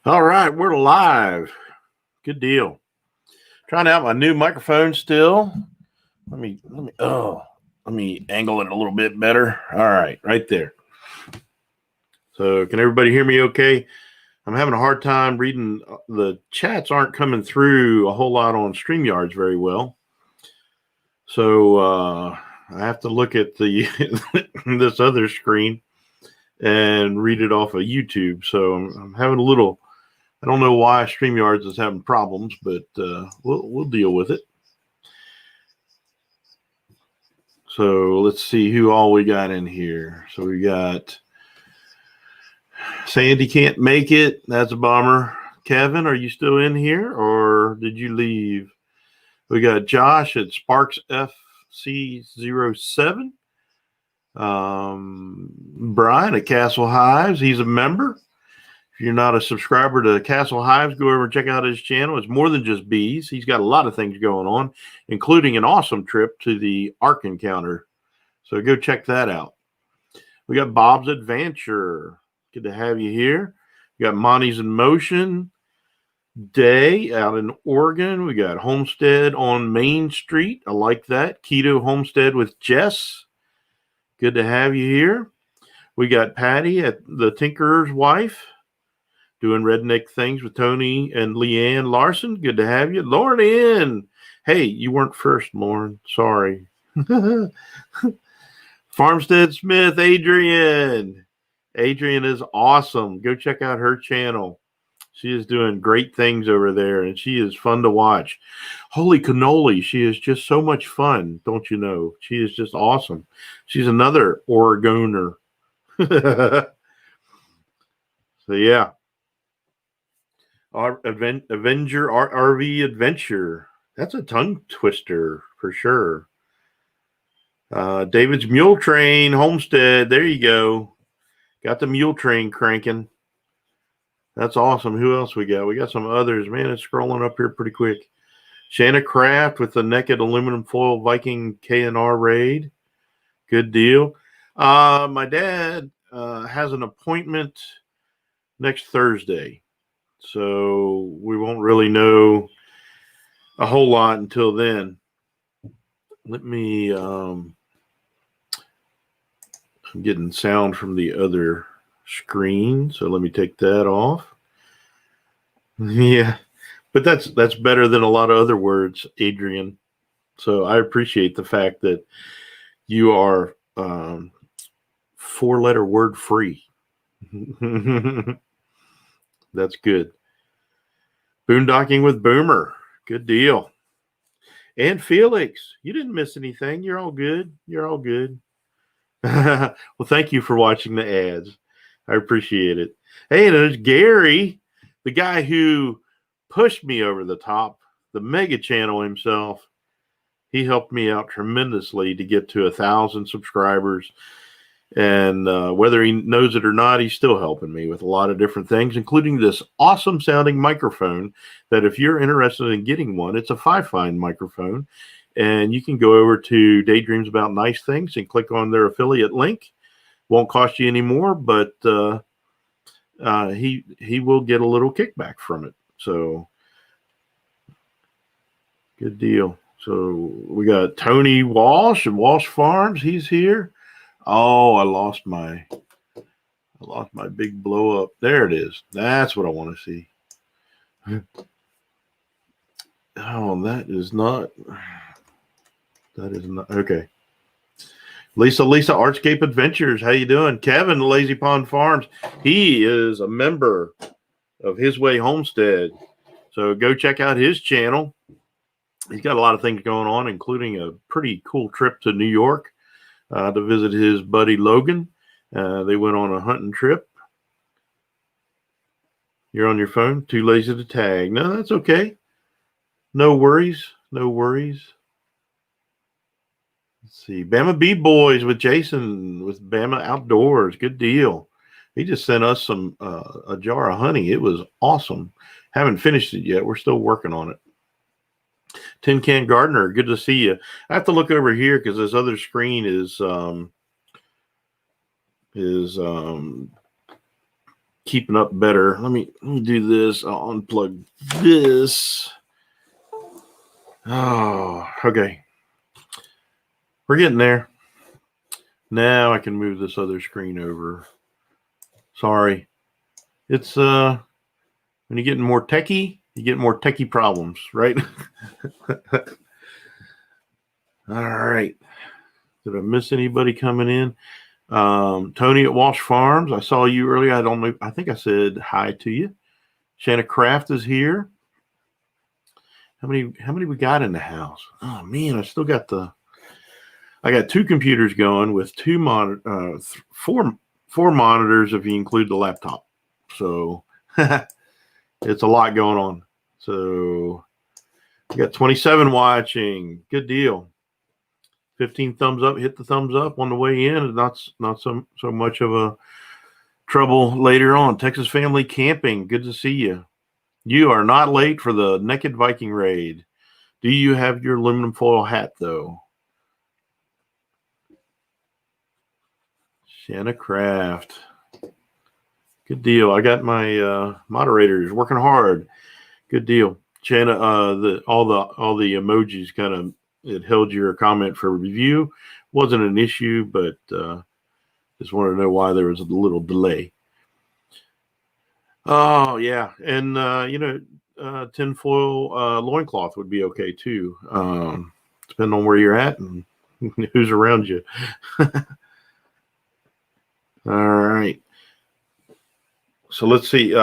All right, we're live. Good deal. Trying out my new microphone still. Let me angle it a little bit better. All right there. So can everybody hear me okay? I'm having a hard time reading. The chats aren't coming through a whole lot on StreamYards very well. So I have to look at the this other screen and read it off of YouTube. So I'm having a little. I don't know why StreamYards is having problems, but we'll deal with it. So let's see who all we got in here. So we got Sandy can't make it. That's a bummer. Kevin, are you still in here or did you leave? We got Josh at Sparks FC07. Brian at Castle Hives. He's a member. If you're not a subscriber to Castle Hives, go over and check out his channel. It's more than just bees. He's got a lot of things going on, including an awesome trip to the Ark Encounter. So go check that out. We got Bob's Adventure. Good to have you here. We got Monty's in Motion. Day out in Oregon. We got Homestead on Main Street. I like that. Keto Homestead with Jess. Good to have you here. We got Patty at the Tinkerer's Wife. Doing redneck things with Tony and Leanne Larson. Good to have you. Lauren in. Hey, you weren't first, Lauren. Sorry. Farmstead Smith, Adrian. Adrian is awesome. Go check out her channel. She is doing great things over there, and she is fun to watch. Holy cannoli. She is just so much fun, don't you know? She is just awesome. She's another Oregoner. So, yeah. Our Avenger RV Adventure. That's a tongue twister for sure. David's Mule Train Homestead. There you go. Got the Mule Train cranking. That's awesome. Who else we got? We got some others. Man, it's scrolling up here pretty quick. Shanna Craft with the Naked Aluminum Foil Viking K&R Raid. Good deal. My dad has an appointment next Thursday. So we won't really know a whole lot until then. Let me, I'm getting sound from the other screen. So let me take that off. Yeah, but that's better than a lot of other words, Adrian. So I appreciate the fact that you are 4-letter word free. That's good. Boondocking with Boomer. Good deal. And Felix, you didn't miss anything. You're all good. You're all good. Well, thank you for watching the ads. I appreciate it. Hey, there's Gary, the guy who pushed me over the top, the mega channel himself. He helped me out tremendously to get to 1,000 subscribers. And whether he knows it or not, he's still helping me with a lot of different things, including this awesome sounding microphone that if you're interested in getting one, it's a Fifine microphone. And you can go over to Daydreams About Nice Things and click on their affiliate link. Won't cost you any more, but he will get a little kickback from it. So good deal. So we got Tony Walsh at Walsh Farms. He's here. Oh, I lost my big blow up. There it is. That's what I want to see. Oh, that is not okay. Lisa Artscape Adventures. How you doing? Kevin, Lazy Pond Farms. He is a member of His Way Homestead. So go check out his channel. He's got a lot of things going on, including a pretty cool trip to New York to visit his buddy Logan. They went on a hunting trip. You're on your phone? Too lazy to tag. No, that's okay. No worries. No worries. Let's see. Bama Bee Boys with Jason with Bama Outdoors. Good deal. He just sent us a jar of honey. It was awesome. Haven't finished it yet. We're still working on it. Tin Can Gardener, good to see you. I have to look over here because this other screen is keeping up better. Let me do this. I'll unplug this. Oh, okay. We're getting there. Now I can move this other screen over. Sorry. It's when you're getting more techie, you get more techie problems, right? All right. Did I miss anybody coming in? Tony at Walsh Farms. I saw you earlier. I don't know. I think I said hi to you. Shanna Craft is here. How many we got in the house? Oh man, I still got I got two computers going with four monitors if you include the laptop. So it's a lot going on. So we got 27 watching. Good deal. 15 thumbs up. Hit the thumbs up on the way in. It's not so much of a trouble later on. Texas Family Camping. Good to see you. You are not late for the Naked Viking raid. Do you have your aluminum foil hat, though? Shanna Craft. Good deal. I got my moderators working hard. Good deal. Shanna, all the emojis kind of, it held your comment for review. Wasn't an issue, but just wanted to know why there was a little delay. Oh, yeah. And, tinfoil loincloth would be okay, too. Depending on where you're at and who's around you. All right. So let's see.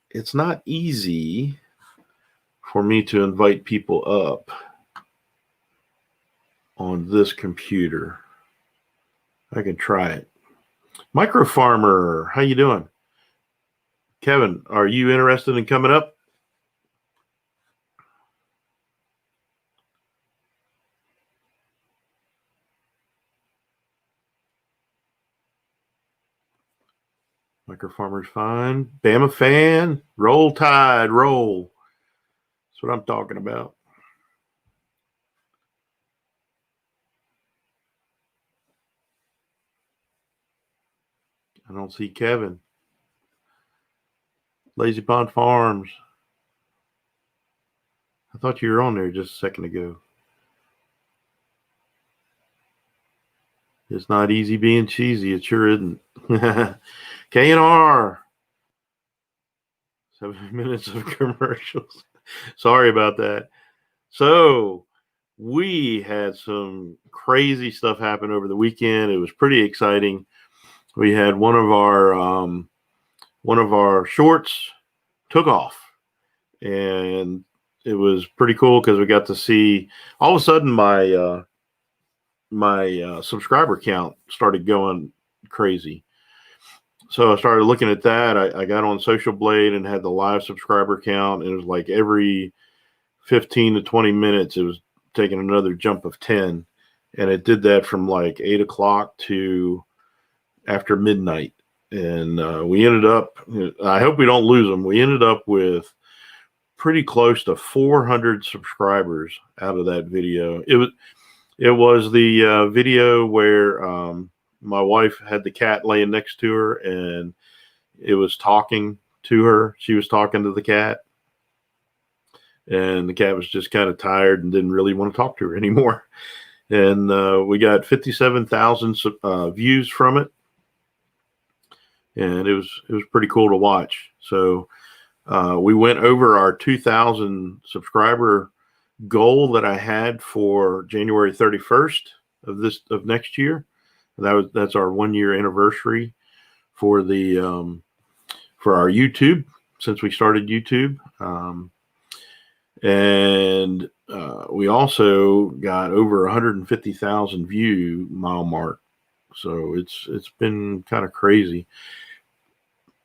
It's not easy for me to invite people up on this computer. I can try it. Micro Farmer, how you doing? Kevin, are you interested in coming up? Micro Farmer's fine. Bama fan, roll tide, roll. That's what I'm talking about. I don't see Kevin. Lazy Pond Farms. I thought you were on there just a second ago. It's not easy being cheesy. It sure isn't. K&R. 7 minutes of commercials. Sorry about that. So we had some crazy stuff happen over the weekend. It was pretty exciting. We had one of our shorts took off, and it was pretty cool because we got to see all of a sudden my subscriber count started going crazy. So I started looking at that. I got on Social Blade and had the live subscriber count. And it was like every 15 to 20 minutes, it was taking another jump of 10. And it did that from like 8 o'clock to after midnight. And we ended up, I hope we don't lose them. We ended up with pretty close to 400 subscribers out of that video. It was the video where my wife had the cat laying next to her and it was talking to her. She was talking to the cat, and the cat was just kind of tired and didn't really want to talk to her anymore. And we got 57,000 views from it, and it was pretty cool to watch. So we went over our 2,000 subscriber goal that I had for January 31st of next year. That's our 1 year anniversary for for our YouTube, since we started YouTube. And we also got over 150,000 view mile mark. So it's been kind of crazy.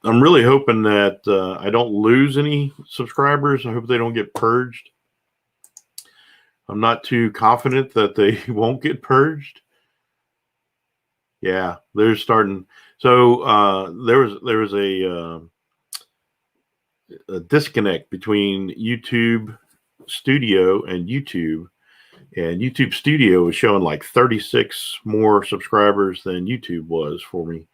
I'm really hoping that I don't lose any subscribers. I hope they don't get purged. I'm not too confident that they won't get purged. Yeah, they're starting. So there was a disconnect between YouTube Studio and YouTube Studio was showing like 36 more subscribers than YouTube was for me.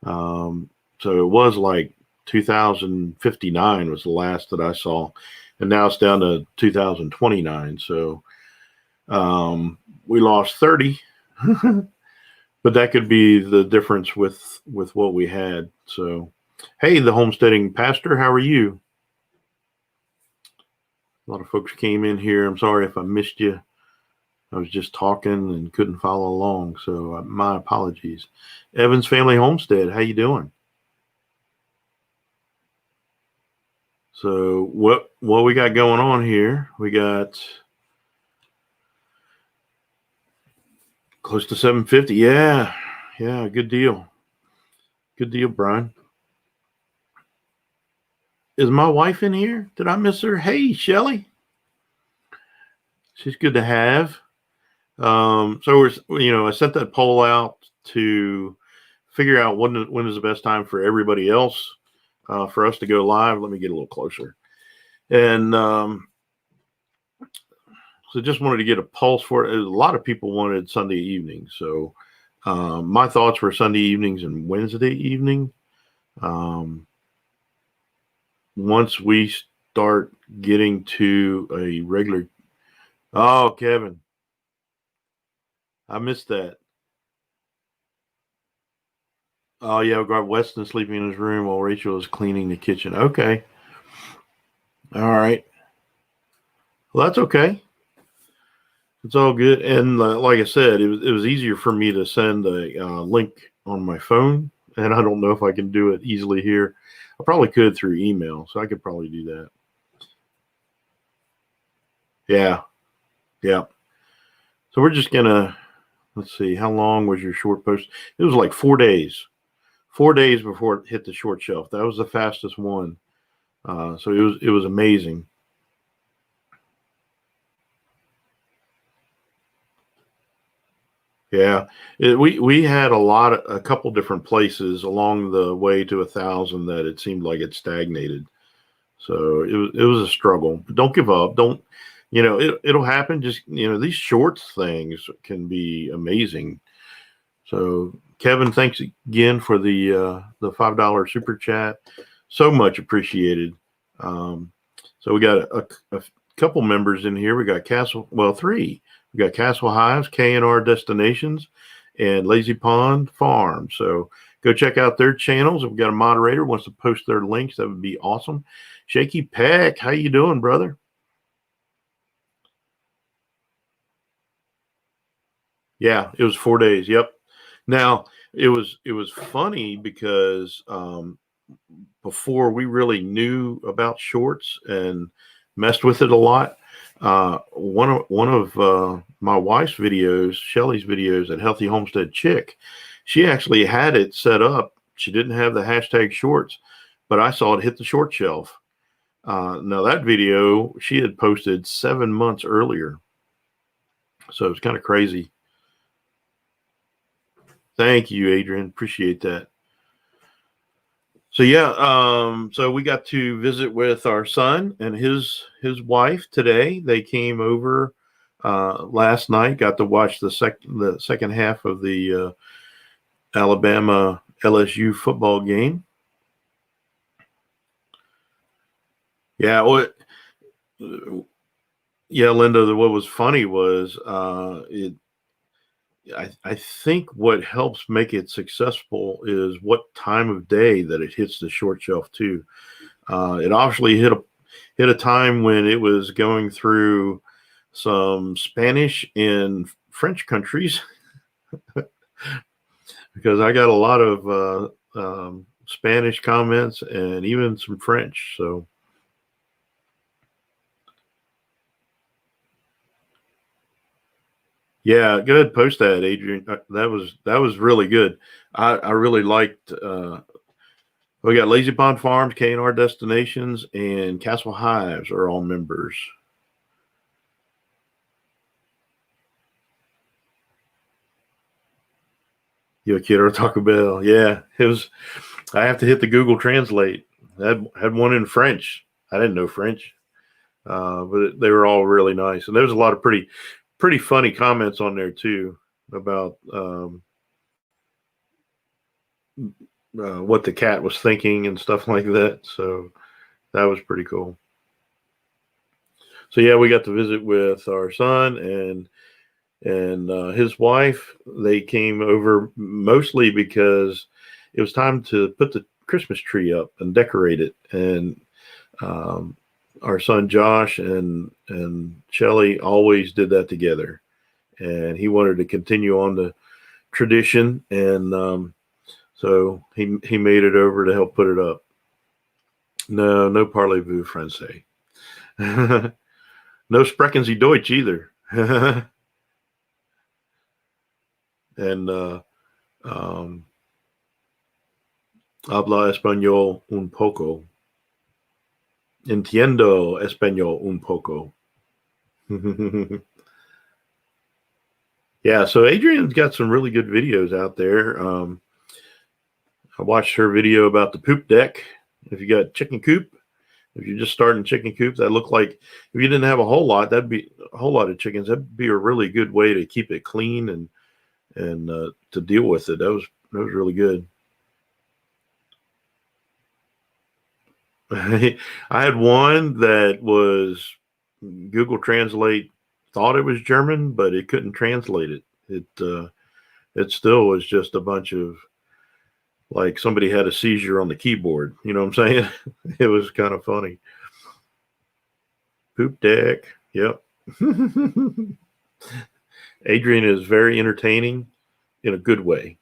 So it was like 2059 was the last that I saw, and now it's down to 2029. So we lost 30, but that could be the difference with what we had. So, hey, the homesteading pastor, how are you? A lot of folks came in here. I'm sorry if I missed you. I was just talking and couldn't follow along, so my apologies. Evans Family Homestead, how you doing? So what we got going on here? We got close to 750. Yeah, good deal. Good deal, Brian. Is my wife in here? Did I miss her? Hey, Shelly. She's good to have. So I sent that poll out to figure out when is the best time for everybody else for us to go live. Let me get a little closer. And so just wanted to get a pulse for it. A lot of people wanted Sunday evening. So my thoughts were Sunday evenings and Wednesday evening. Once we start getting to a regular. Oh, Kevin. I missed that. Oh, yeah, we got Weston sleeping in his room while Rachel is cleaning the kitchen. Okay. All right. Well, that's okay. It's all good. And like I said, it was easier for me to send a link on my phone, and I don't know if I can do it easily here. I probably could through email, so I could probably do that. Yeah. So we're just gonna let's see. How long was your short post? It was like 4 days. 4 days before it hit the short shelf. That was the fastest one. So it was amazing. Yeah, we had a couple different places along the way to 1,000 that it seemed like it stagnated. So it was a struggle. But don't give up. Don't it'll happen. Just these shorts things can be amazing. So Kevin, thanks again for the $5 super chat. So much appreciated. So we got a couple members in here. We got three. We got Castle Hives, K&R Destinations, and Lazy Pond Farm. So go check out their channels. If we got a moderator who wants to post their links, that would be awesome. Shaky Peck, how you doing, brother? Yeah, it was 4 days. Yep. Now it was funny because before we really knew about shorts and messed with it a lot. One of my wife's videos, Shelly's videos at Healthy Homestead Chick, she actually had it set up. She didn't have the hashtag shorts, but I saw it hit the short shelf. Now that video she had posted 7 months earlier, so it's kind of crazy. Thank you, Adrian. Appreciate that. So yeah, so we got to visit with our son and his wife today. They came over last night. Got to watch the second half of the Alabama LSU football game. Yeah, Linda. What was funny was I think what helps make it successful is what time of day that it hits the short shelf too. It obviously hit a time when it was going through some Spanish and French countries because I got a lot of Spanish comments and even some French. So. Yeah, go ahead, post that, Adrian. That was really good. I really liked. We got Lazy Pond Farms, K&R Destinations, and Castle Hives are all members. Yo quiero Taco Bell. Yeah, it was. I have to hit the Google Translate. I had one in French. I didn't know French, but they were all really nice, and there was a lot of pretty funny comments on there too about what the cat was thinking and stuff like that. So that was pretty cool. So yeah, we got to visit with our son and his wife. They came over mostly because it was time to put the Christmas tree up and decorate it. And our son Josh and Shelly always did that together, and he wanted to continue on the tradition, and so he made it over to help put it up. No parlez-vous français. No sprechen Sie Deutsch either. And habla español un poco. Entiendo español un poco. Yeah, so Adrian's got some really good videos out there. I watched her video about the poop deck. If you got chicken coop, if you're just starting chicken coop, that looked like if you didn't have a whole lot, that'd be a whole lot of chickens. That'd be a really good way to keep it clean and to deal with it. That was really good. I had one that was Google Translate thought it was German, but it couldn't translate it. It still was just a bunch of like somebody had a seizure on the keyboard. You know what I'm saying? It was kind of funny. Poop deck. Yep. Adrian is very entertaining in a good way.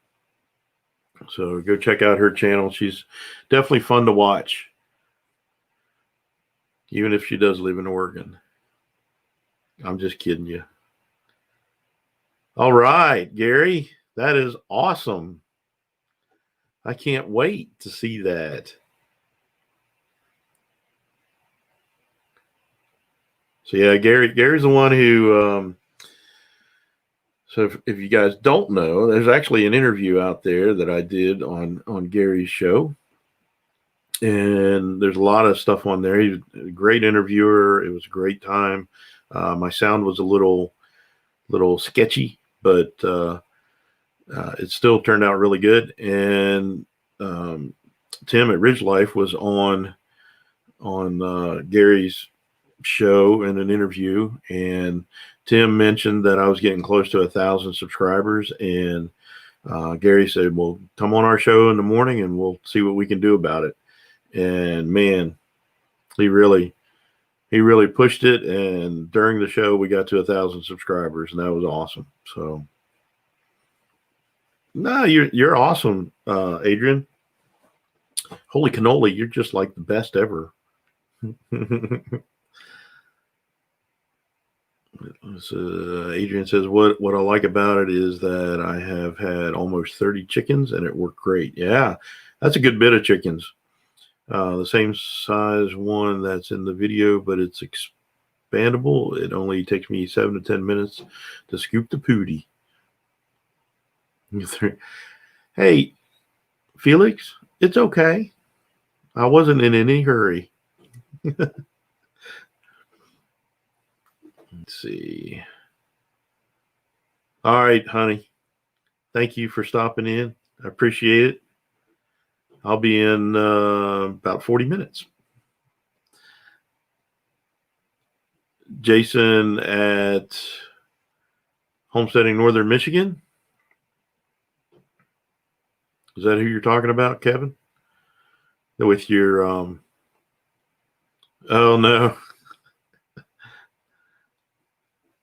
So go check out her channel. She's definitely fun to watch, even if she does live in Oregon. I'm just kidding you. All right, Gary, that is awesome. I can't wait to see that. So yeah, Gary's the one who. So if you guys don't know, there's actually an interview out there that I did on Gary's show, and there's a lot of stuff on there. He's a great interviewer. It was a great time. My sound was a little sketchy, but it still turned out really good. And Tim at Ridge Life was on Gary's show in an interview, and Tim mentioned that I was getting close to 1,000 subscribers, and Gary said, well, come on our show in the morning and we'll see what we can do about it. And man, he really pushed it, and during the show we got to 1,000 subscribers, and that was awesome. So no, you're awesome, Adrian. Holy cannoli, you're just like the best ever. Adrian says, what I like about it is that I have had almost 30 chickens and it worked great. Yeah, that's a good bit of chickens. The same size one that's in the video, but it's expandable. It only takes me 7 to 10 minutes to scoop the pooty. Hey, Felix, it's okay. I wasn't in any hurry. Let's see. All right, honey. Thank you for stopping in. I appreciate it. I'll be in about 40 minutes. Jason at Homesteading Northern Michigan. Is that who you're talking about, Kevin? With your oh no.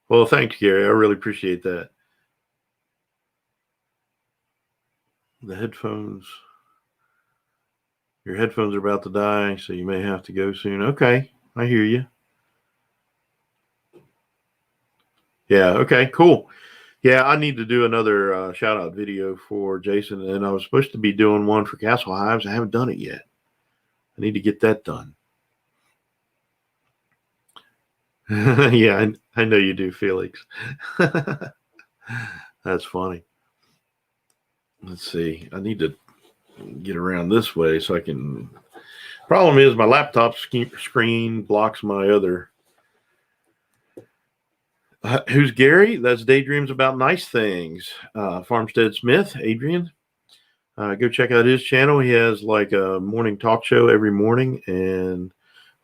Well, thanks, Gary. I really appreciate that. The headphones. Your headphones are about to die, so you may have to go soon. Okay, I hear you. Yeah, okay, cool. Yeah, I need to do another shout out video for Jason, and I was supposed to be doing one for Castle Hives. I haven't done it yet. I need to get that done. Yeah, I know you do, Felix. That's funny. Let's see. I need to get around this way so I can. Problem is, my laptop screen blocks my other. Who's Gary? That's Daydreams About Nice Things. Farmstead Smith, Adrian. Go check out his channel. He has like a morning talk show every morning and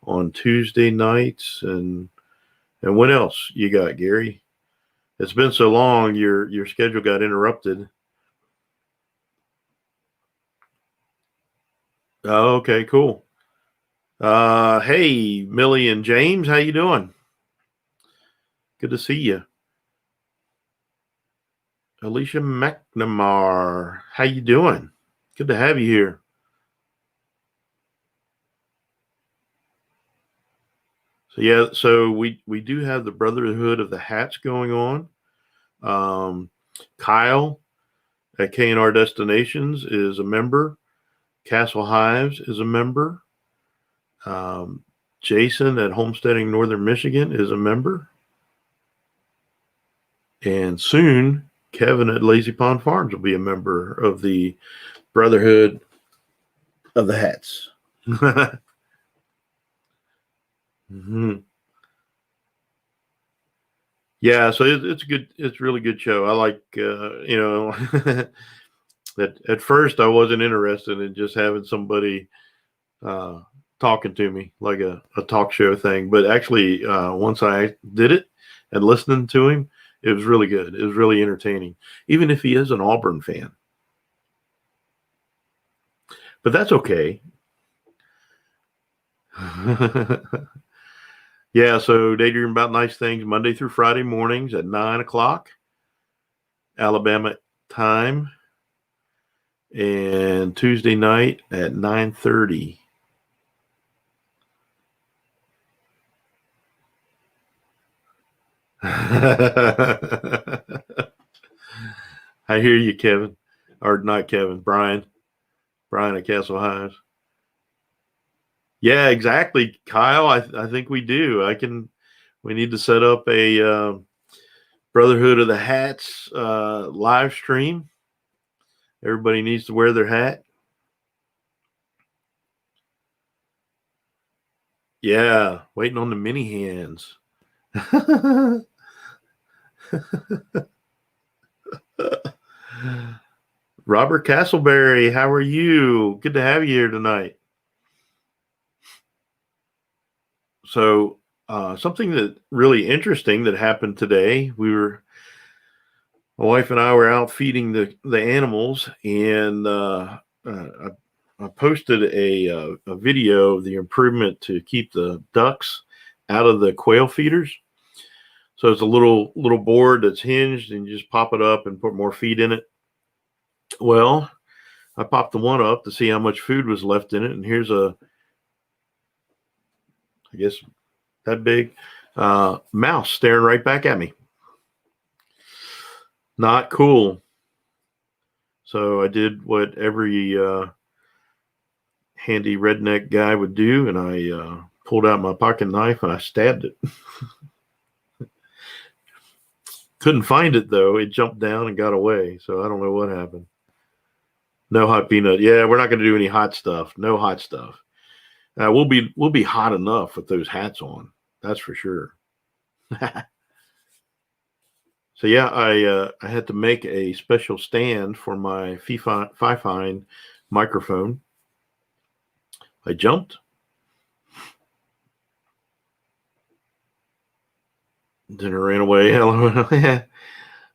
on Tuesday nights. And what else you got, Gary? It's been so long, your schedule got interrupted. Oh, okay, cool. Hey, Millie and James, how you doing? Good to see you. Alicia McNamara, how you doing? Good to have you here. So yeah, so we do have the Brotherhood of the Hats going on. Kyle at K&R Destinations is a member. Castle Hives is a member. Jason at Homesteading Northern Michigan is a member. And soon, Kevin at Lazy Pond Farms will be a member of the Brotherhood of the Hats. Mm-hmm. Yeah, so it's good. It's a really good show. I like, at first I wasn't interested in just having somebody uh, talking to me like a talk show thing, but actually, once I did it and listening to him, it was really good. It was really entertaining, even if he is an Auburn fan. But that's okay. Yeah, so Daydream About Nice Things Monday through Friday mornings at 9 o'clock Alabama time, and Tuesday night at 9:30. I hear you, Kevin, or not Kevin, Brian at Castle Highs. Yeah, exactly, Kyle. I think we do. We need to set up a Brotherhood of the Hats live stream. Everybody needs to wear their hat. Yeah, waiting on the mini hands. Robert Castleberry, how are you? Good to have you here tonight. So, something that really interesting that happened today. My wife and I were out feeding the animals, and I posted a video of the improvement to keep the ducks out of the quail feeders. So it's a little board that's hinged, and you just pop it up and put more feed in it. Well, I popped the one up to see how much food was left in it, and here's I guess that big mouse staring right back at me. Not cool. So I did what every handy redneck guy would do, and I pulled out my pocket knife and I stabbed it. Couldn't find it though. It jumped down and got away. So I don't know what happened. No hot peanut. Yeah, we're not going to do any hot stuff. No hot stuff. We'll be hot enough with those hats on. That's for sure. So yeah, I had to make a special stand for my Fifine microphone. I jumped. Then I ran away.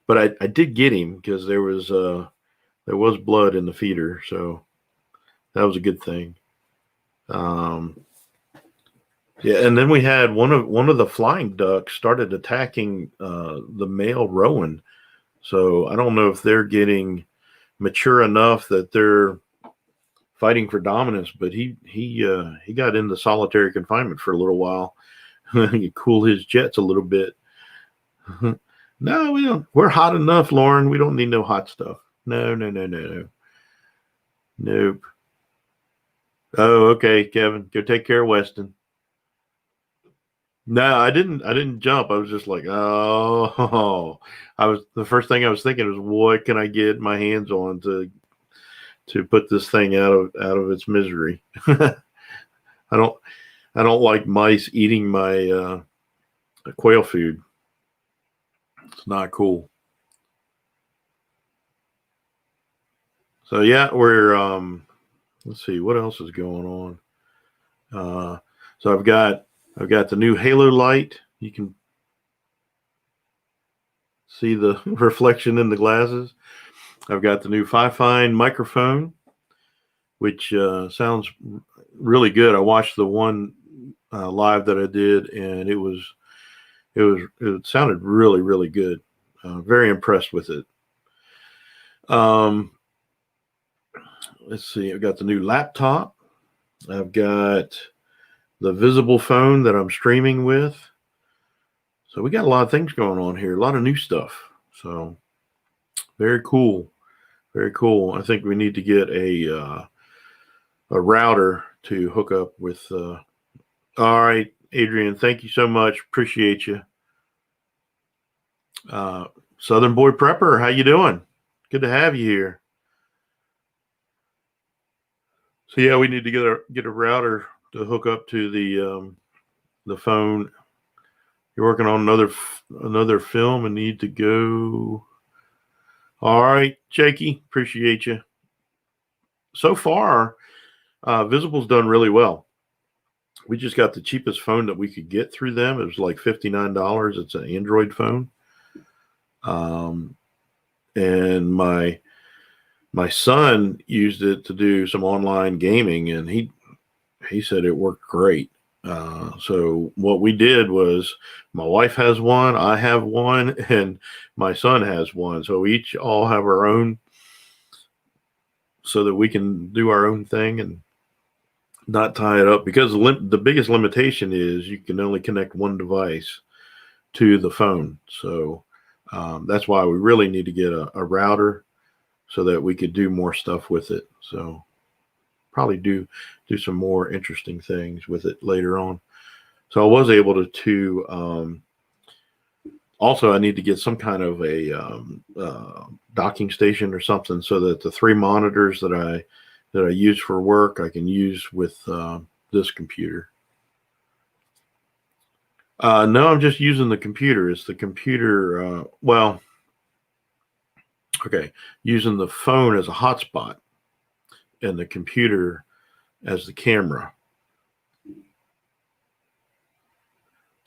But I did get him because there was blood in the feeder, so that was a good thing. Yeah, and then we had one of the flying ducks started attacking the male rowan. So I don't know if they're getting mature enough that they're fighting for dominance, but he got into solitary confinement for a little while. He cool his jets a little bit. No, we don't. We're hot enough, Lauren. We don't need no hot stuff. No. Nope. Oh, okay, Kevin. Go take care of Weston. No, I didn't. I didn't jump. I was just like, oh. I was the first thing I was thinking was, what can I get my hands on to put this thing out of its misery? I don't like mice eating my quail food. It's not cool. So yeah, we're let's see what else is going on. So I've got the new Halo light. You can see the reflection in the glasses. I've got the new Fifine microphone, which sounds really good. I watched the one live that I did, and it sounded really, really good. Very impressed with it. Let's see. I've got the new laptop. I've got the Visible phone that I'm streaming with. So we got a lot of things going on here. A lot of new stuff. So very cool. Very cool. I think we need to get a router to hook up with. All right, Adrian. Thank you so much. Appreciate you. Southern Boy Prepper, how you doing? Good to have you here. So yeah, we need to get a router to hook up to the phone. You're working on another film and need to go. All right, Jakey, appreciate you. So far, Visible's done really well. We just got the cheapest phone that we could get through them. It was like $59. It's an Android phone. And my son used it to do some online gaming, and he said it worked great. So what we did was, my wife has one, I have one, and my son has one. So we each all have our own, so that we can do our own thing and not tie it up, because the biggest limitation is you can only connect one device to the phone. So that's why we really need to get a router so that we could do more stuff with it. So probably do some more interesting things with it later on. So I was able to also, I need to get some kind of a docking station or something, so that the 3 monitors that I use for work, I can use with this computer. No, I'm just using the computer. It's the computer. Well, okay, using the phone as a hotspot and the computer as the camera.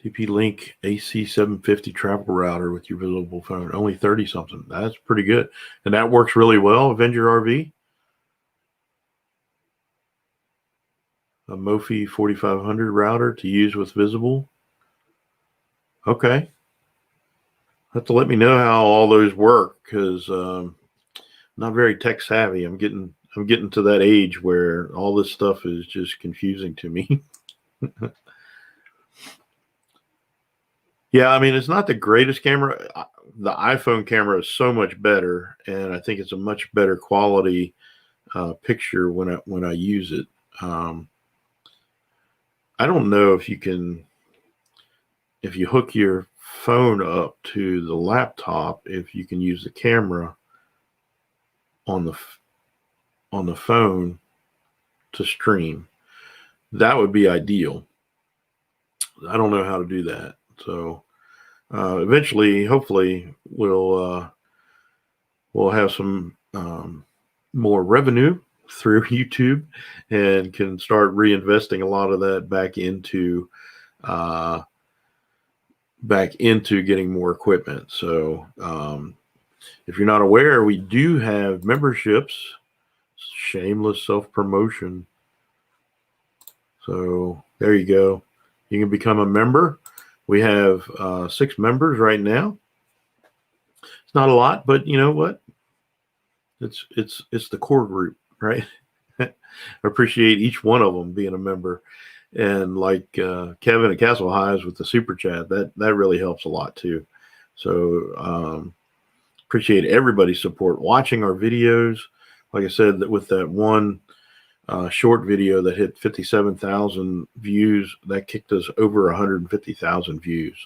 TP-Link AC750 travel router with your Visible phone. Only 30 something. That's pretty good. And that works really well. Avenger RV. A Mophie 4500 router to use with Visible. Okay. Have to let me know how all those work, because I'm not very tech savvy. I'm getting to that age where all this stuff is just confusing to me. Yeah, I mean, it's not the greatest camera. The iPhone camera is so much better, and I think it's a much better quality picture when I use it. I don't know if you hook your phone up to the laptop, if you can use the camera on the phone to stream. That would be ideal. I don't know how to do that. So eventually, hopefully, we'll have some more revenue through YouTube, and can start reinvesting a lot of that back into getting more equipment. So if you're not aware, we do have memberships. Shameless self-promotion. So there you go. You can become a member. We have 6 members right now. It's not a lot, but you know what? It's the core group, right? I appreciate each one of them being a member. And like Kevin at Castle Highs with the super chat, that really helps a lot too. So appreciate everybody's support watching our videos. Like I said, that with that one short video that hit 57,000 views, that kicked us over 150,000 views.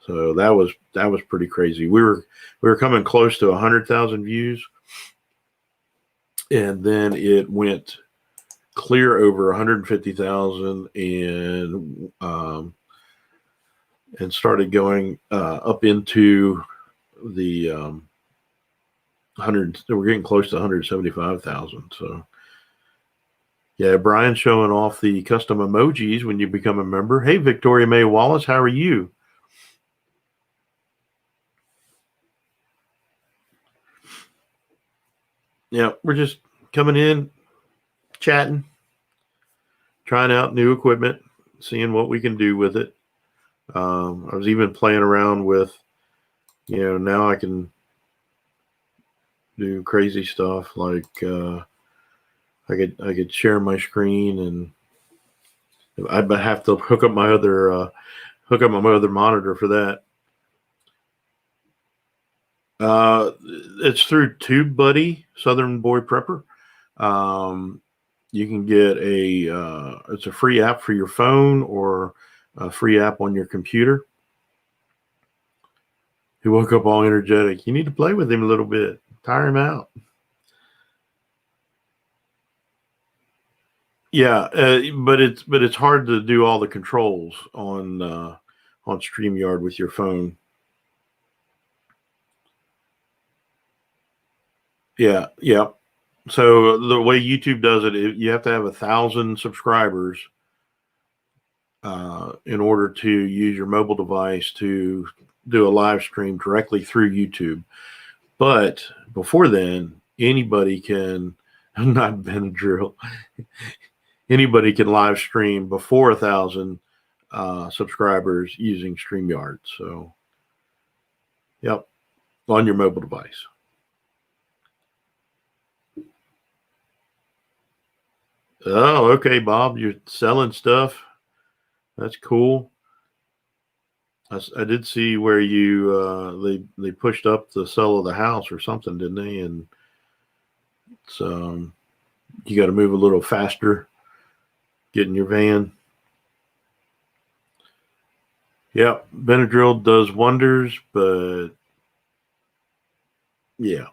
So that was pretty crazy. We were coming close to 100,000 views, and then it went clear over 150,000, and started going up into the We're getting close to 175,000. So yeah, Brian's showing off the custom emojis when you become a member. Hey, Victoria May Wallace, how are you? Yeah, we're just coming in, chatting, trying out new equipment, seeing what we can do with it. I was even playing around with, now I can do crazy stuff like I could share my screen, and I'd have to hook up my other monitor for that. It's through TubeBuddy, Southern Boy Prepper. You can get it's a free app for your phone or a free app on your computer. He woke up all energetic. You need to play with him a little bit, tire him out. Yeah, but it's hard to do all the controls on StreamYard with your phone. Yeah. So the way YouTube does it, you have to have 1,000 subscribers in order to use your mobile device to do a live stream directly through YouTube. But before then, anybody can, not Benadryl, anybody can live stream before 1,000 subscribers using StreamYard. So, yep, on your mobile device. Oh, okay, Bob, you're selling stuff. That's cool. I did see where you they pushed up the sell of the house or something, didn't they? And so you got to move a little faster, get in your van. Yeah, Benadryl does wonders, but yeah.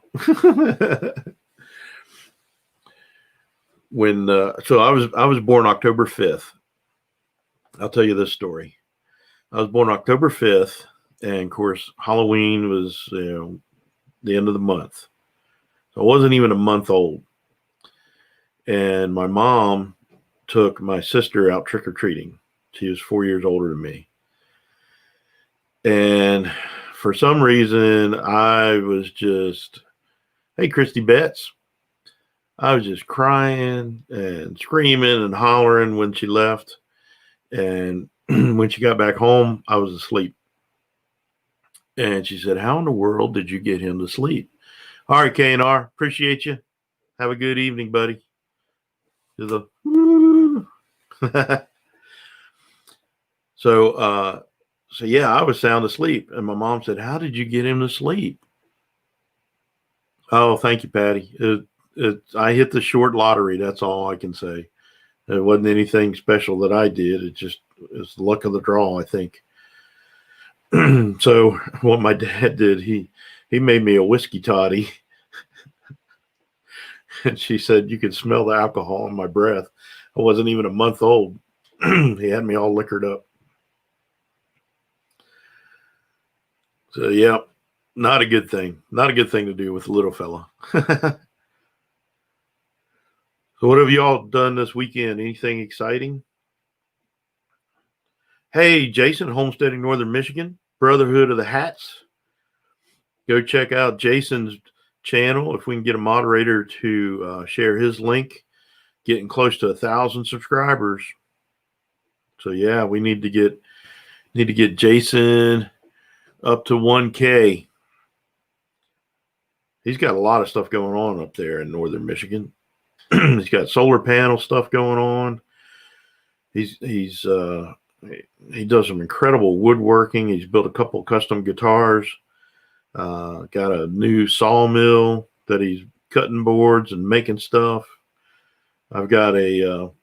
So I was born October 5th. I'll tell you this story. I was born October 5th, and of course Halloween was the end of the month. So I wasn't even a month old. And my mom took my sister out trick-or-treating. She was 4 years older than me. And for some reason, I was just, hey, Christy Betts. I was just crying and screaming and hollering when she left. And when she got back home, I was asleep. And she said, how in the world did you get him to sleep? All right, KNR, appreciate you. Have a good evening, buddy. So yeah, I was sound asleep. And my mom said, how did you get him to sleep? Oh, thank you, Patty. I hit the short lottery. That's all I can say. It wasn't anything special that I did. It's the luck of the draw, I think. So what my dad did, he made me a whiskey toddy. And she said you could smell the alcohol in my breath. I wasn't even a month old. He had me all liquored up. So yeah, not a good thing. Not a good thing to do with a little fella. So what have you all done this weekend? Anything exciting? Hey, Jason, homesteading Northern Michigan, Brotherhood of the Hats. Go check out Jason's channel. If we can get a moderator to share his link, getting close to 1,000 subscribers. So yeah, we need to get Jason up to 1K. He's got a lot of stuff going on up there in Northern Michigan. He's got solar panel stuff going on. He does some incredible woodworking. He's built a couple custom guitars. Got a new sawmill that he's cutting boards and making stuff. I've got it's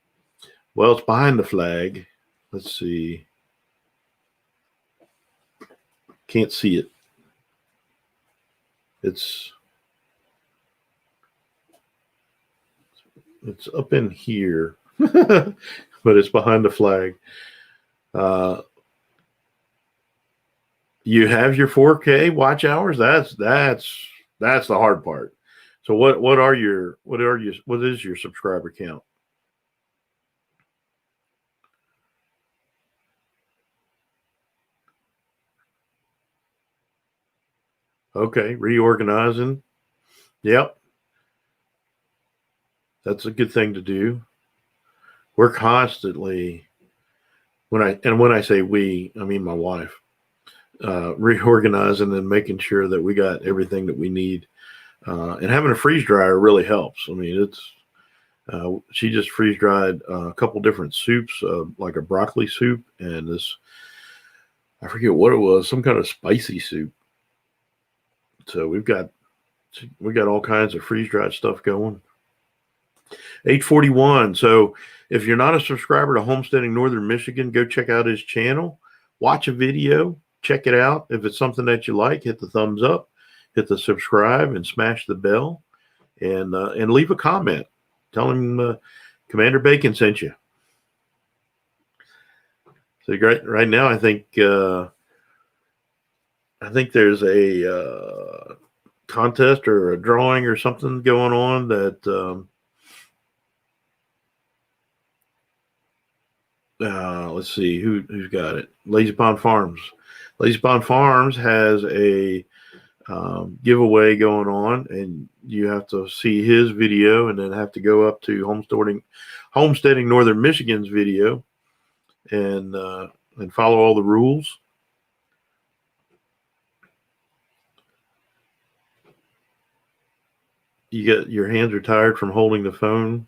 behind the flag. Let's see. Can't see it. It's up in here, but it's behind the flag. You have your 4K watch hours. That's That's the hard part. So what is your subscriber count? Okay, reorganizing. Yep, that's a good thing to do. We're constantly when I say we, I mean my wife, reorganizing and making sure that we got everything that we need. And having a freeze dryer really helps. I mean, she just freeze dried a couple different soups, like a broccoli soup and this, I forget what it was, some kind of spicy soup. So we got all kinds of freeze dried stuff going. 841. So if you're not a subscriber to Homesteading Northern Michigan, go check out his channel, watch a video, check it out. If it's something that you like, hit the thumbs up, hit the subscribe, and smash the bell, and leave a comment. Tell him Commander Bacon sent you. So right now, I think there's a contest or a drawing or something going on that. Let's see who's got it. Lazy Pond Farms. Lazy Pond Farms has a giveaway going on, and you have to see his video, and then have to go up to Homesteading Northern Michigan's video, and follow all the rules. Your hands are tired from holding the phone.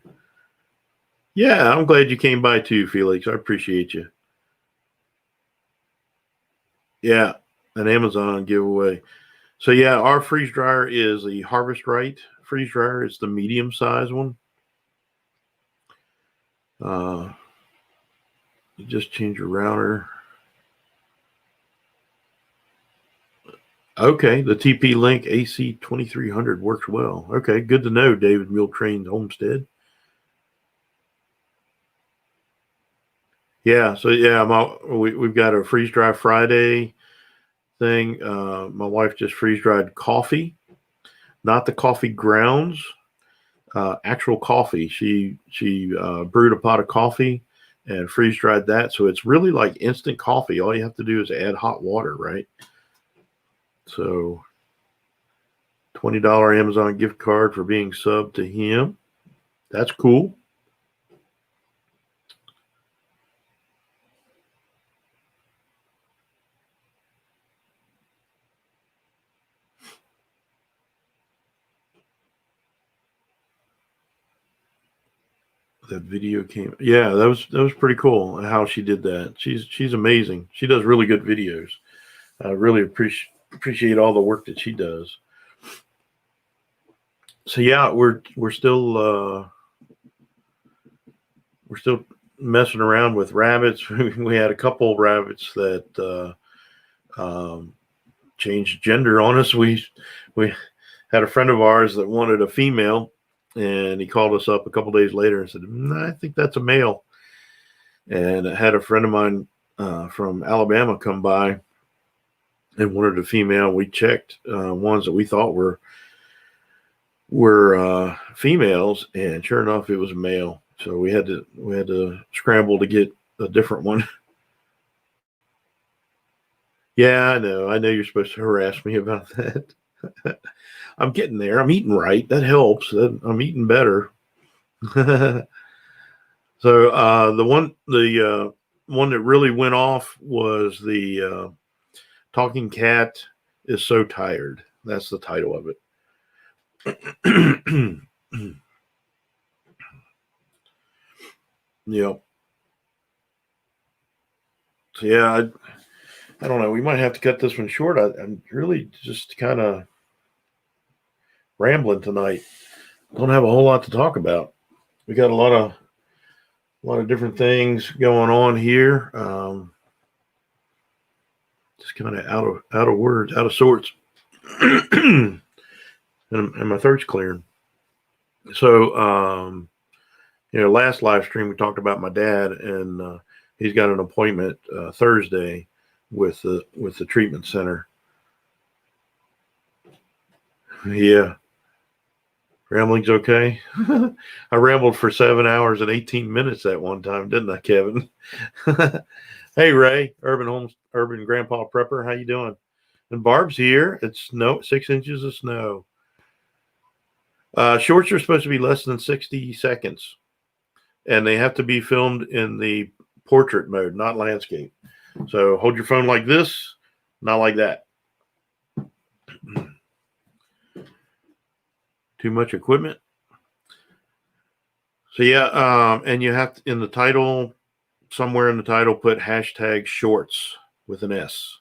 Yeah, I'm glad you came by too, Felix. I appreciate you. Yeah, an Amazon giveaway. So yeah, our freeze dryer is the Harvest Right freeze dryer. It's the medium size one. You just change your router. Okay, the TP Link AC2300 works well. Okay, good to know, David Mule Trains Homestead. Yeah, so yeah, we've got a freeze dry Friday thing. My wife just freeze dried coffee, not the coffee grounds, actual coffee. She brewed a pot of coffee and freeze dried that, so it's really like instant coffee. All you have to do is add hot water, right? So $20 Amazon gift card for being subbed to him. That's cool. That video came. Yeah, that was pretty cool how she did that. She's amazing. She does really good videos. I really appreciate all the work that she does. So yeah, we're still messing around with rabbits. We had a couple of rabbits that changed gender on us. We had a friend of ours that wanted a female, and he called us up a couple days later and said, I think that's a male. And I had a friend of mine from Alabama come by and wanted a female. We checked ones that we thought were females, and sure enough, it was a male. So we had to scramble to get a different one. Yeah, I know you're supposed to harass me about that. I'm getting there. I'm eating right. That helps. I'm eating better. So the one that really went off was the Talking Cat is So Tired. That's the title of it. Yep. So yeah, I don't know. We might have to cut this one short. I'm really just kind of rambling tonight. Don't have a whole lot to talk about. We got a lot of different things going on here. Just kind of out of words, out of sorts, and my throat's clearing. So, last live stream we talked about my dad, and he's got an appointment Thursday with the treatment center. Yeah. Rambling's okay. I rambled for 7 hours and 18 minutes that one time, didn't I, Kevin? Hey, Ray, Urban Grandpa Prepper. How you doing? And Barb's here. It's snow, 6 inches of snow. Shorts are supposed to be less than 60 seconds, and they have to be filmed in the portrait mode, not landscape. So hold your phone like this, not like that. Too much equipment. So yeah, and you have to, in the title, somewhere in the title, put hashtag shorts with an S.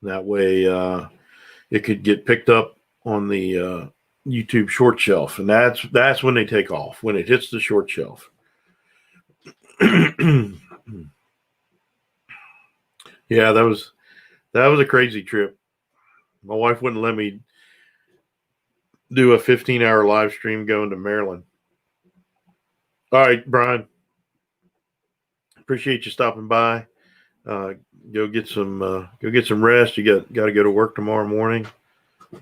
That way, it could get picked up on the YouTube short shelf, and that's when they take off, when it hits the short shelf. Yeah, that was a crazy trip. My wife wouldn't let me do a 15-hour live stream going to Maryland. All right, Brian. Appreciate you stopping by. Go get some rest. You got to go to work tomorrow morning.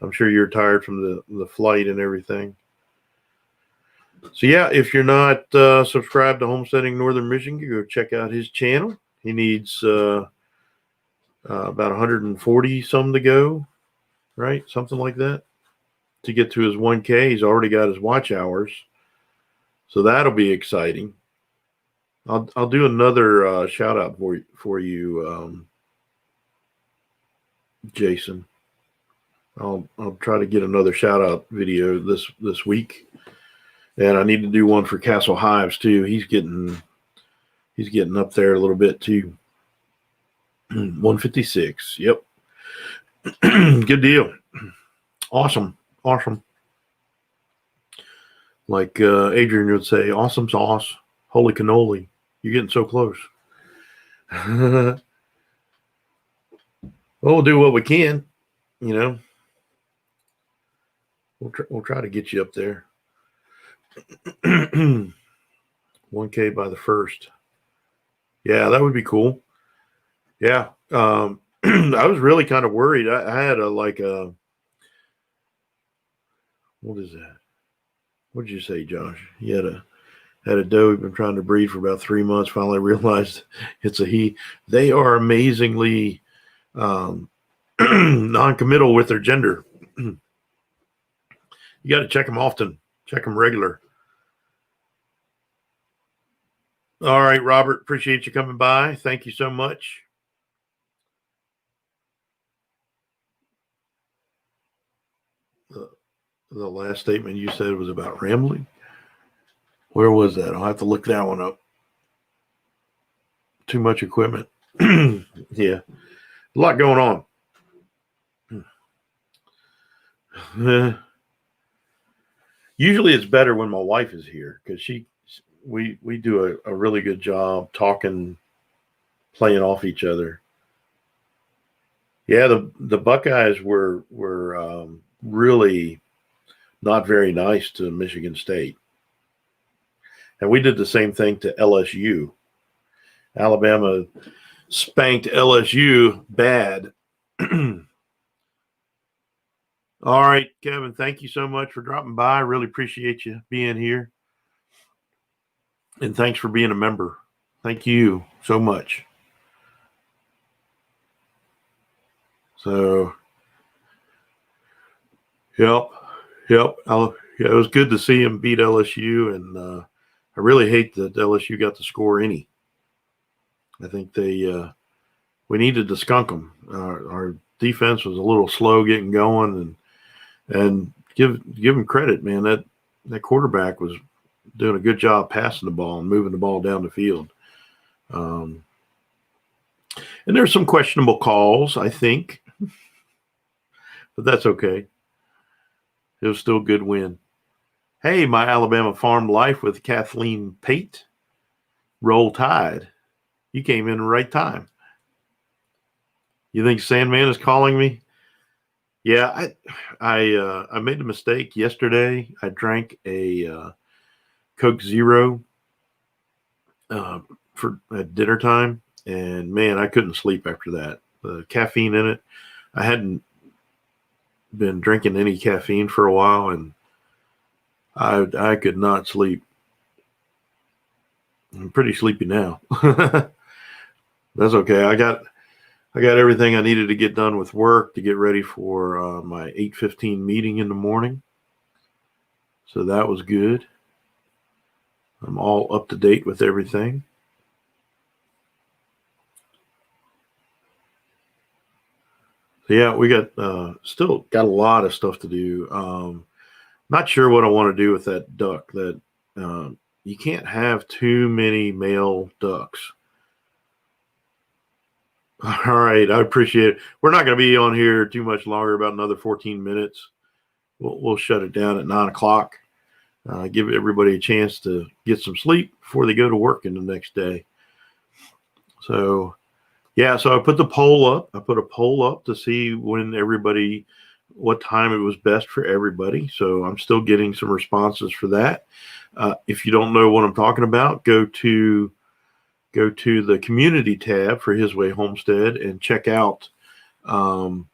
I'm sure you're tired from the flight and everything. So yeah, if you're not subscribed to Homesteading Northern Michigan, go check out his channel. He needs about 140 some to go, right? Something like that to get to his 1K. He's already got his watch hours, so that'll be exciting. I'll do another shout out for you, Jason. I'll try to get another shout out video this week, and I need to do one for Castle Hives too. He's getting up there a little bit too. 156. Yep. Good deal. Awesome. Like Adrian would say, awesome sauce. Holy cannoli. You're getting so close. We'll do what we can, you know. We'll try to get you up there. 1K by the 1st. Yeah, that would be cool. Yeah. I was really kind of worried. I had what is that? What did you say, Josh? He had a doe he'd been trying to breed for about 3 months. Finally realized it's a he. They are amazingly non-committal with their gender. You got to check them often. Check them regular. All right, Robert. Appreciate you coming by. Thank you so much. The last statement you said was about rambling. Where was that? I'll have to look that one up. Too much equipment. Yeah. A lot going on. Usually it's better when my wife is here because we do a really good job talking, playing off each other. Yeah, the Buckeyes were really not very nice to Michigan State. And we did the same thing to LSU. Alabama spanked LSU bad. All right, Kevin, thank you so much for dropping by. I really appreciate you being here. And thanks for being a member. Thank you so much. So, yep. It was good to see him beat LSU, and I really hate that LSU got to score any. I think we needed to skunk them. Our defense was a little slow getting going, and give him credit, man. That quarterback was doing a good job passing the ball and moving the ball down the field. And there's some questionable calls, I think, but that's okay. It was still a good win. Hey, my Alabama farm life with Kathleen Pate. Roll Tide. You came in the right time. You think Sandman is calling me? Yeah, I made a mistake yesterday. I drank a Coke Zero for at dinner time, and man, I couldn't sleep after that. The caffeine in it. I hadn't been drinking any caffeine for a while, and I could not sleep. I'm pretty sleepy now. That's okay. I got everything I needed to get done with work to get ready for my 8:15 meeting in the morning. So that was good. I'm all up to date with everything. So yeah, we got still got a lot of stuff to do. Not sure what I want to do with that duck. That you can't have too many male ducks. All right, I appreciate it. We're not going to be on here too much longer, about another 14 minutes. We'll shut it down at 9 o'clock. Give everybody a chance to get some sleep before they go to work in the next day. So, yeah, so I put the poll up. I put a poll up to see what time it was best for everybody. So I'm still getting some responses for that. If you don't know what I'm talking about, go to the community tab for His Way Homestead and check out the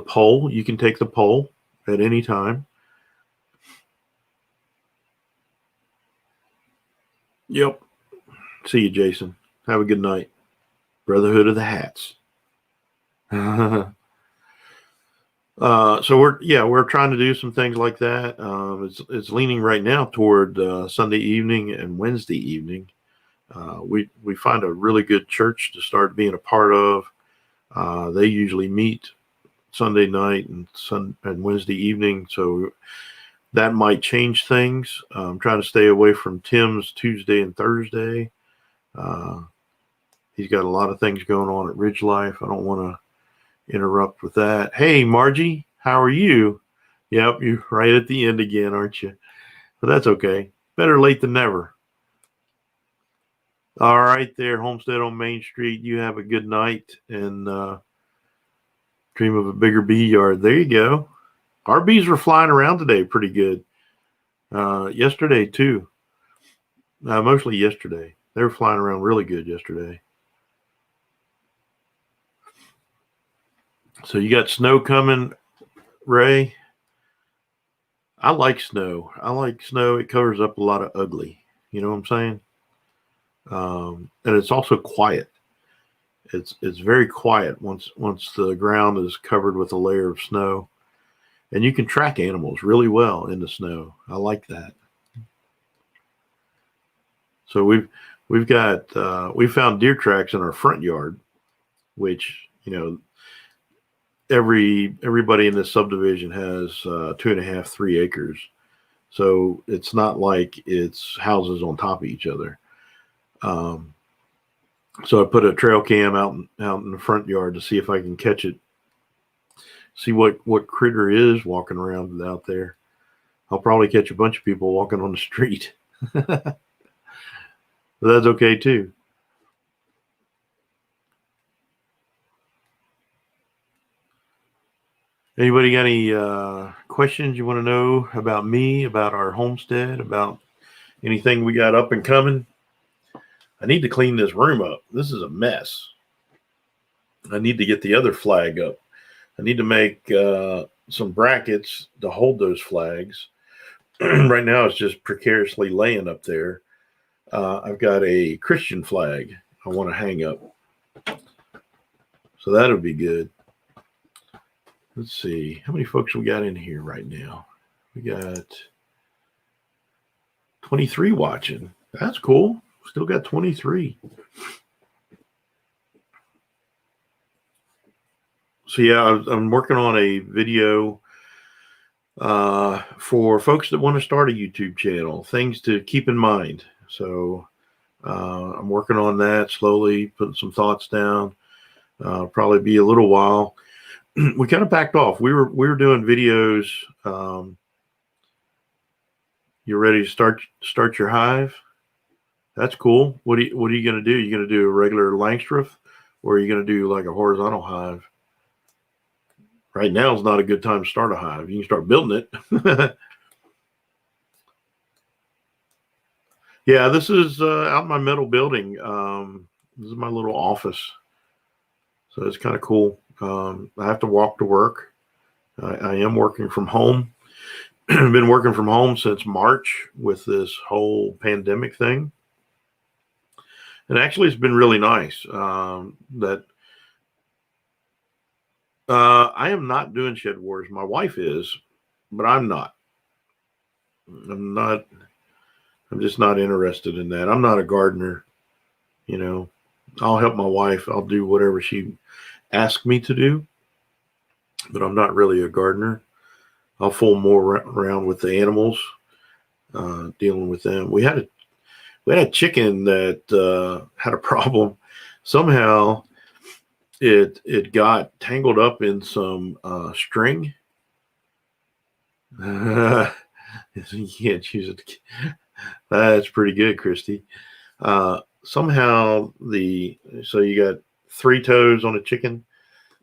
poll. You can take the poll at any time. Yep. See you, Jason. Have a good night. Brotherhood of the Hats. So we're trying to do some things like that. It's leaning right now toward Sunday evening and Wednesday evening. We find a really good church to start being a part of. They usually meet Sunday night and Wednesday evening, so that might change things. I'm trying to stay away from Tim's Tuesday and Thursday. He's got a lot of things going on at Ridge Life. I don't want to interrupt with that. Hey, Margie, how are you? Yep, you're right at the end again, aren't you? But that's okay. Better late than never. All right there, Homestead on Main Street. You have a good night and dream of a bigger bee yard. There you go. Our bees were flying around today pretty good. Yesterday, too. Mostly yesterday. They were flying around really good yesterday. So you got snow coming, Ray? I like snow. It covers up a lot of ugly. You know what I'm saying? And it's also quiet. It's very quiet once the ground is covered with a layer of snow, and you can track animals really well in the snow. I like that. So we found deer tracks in our front yard, which everybody in this subdivision has 2.5, 3 acres. So it's not like it's houses on top of each other. So I put a trail cam out in the front yard to see if I can catch it. See what critter is walking around out there. I'll probably catch a bunch of people walking on the street. But that's okay too. Anybody got any questions you want to know about me, about our homestead, about anything we got up and coming? I need to clean this room up. This is a mess. I need to get the other flag up. I need to make some brackets to hold those flags. Right now, it's just precariously laying up there. I've got a Christian flag I want to hang up. So that'll be good. Let's see. How many folks we got in here right now? We got 23 watching. That's cool. Still got 23. So yeah, I'm working on a video for folks that want to start a YouTube channel. Things to keep in mind. So I'm working on that slowly, putting some thoughts down. Probably be a little while. We kind of backed off. We were doing videos. You ready to start your hive? That's cool. What are you going to do? You going to do a regular Langstroth, or are you going to do like a horizontal hive? Right now is not a good time to start a hive. You can start building it. Yeah, this is out in my metal building. This is my little office. So it's kind of cool. I have to walk to work. I am working from home. I've been working from home since March with this whole pandemic thing. And actually, it's been really nice that I am not doing shed wars. My wife is, but I'm not. I'm not. I'm just not interested in that. I'm not a gardener. You know, I'll help my wife. I'll do whatever she asks me to do, but I'm not really a gardener. I'll fool more around with the animals, dealing with them. We had a chicken that had a problem. Somehow it got tangled up in some string. You can't choose it. That's pretty good, Christy. Somehow so you got three toes on a chicken.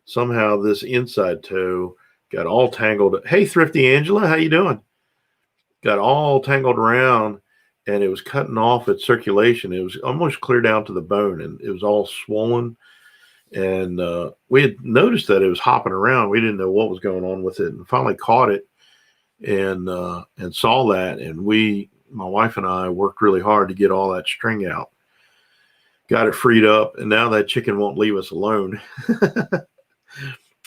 Somehow this inside toe got all tangled. Hey, Thrifty Angela, how you doing? Got all tangled around, and it was cutting off its circulation. It was almost clear down to the bone, and it was all swollen. And we had noticed that it was hopping around. We didn't know what was going on with it, and finally caught it and saw that. And my wife and I, worked really hard to get all that string out. Got it freed up, and now that chicken won't leave us alone.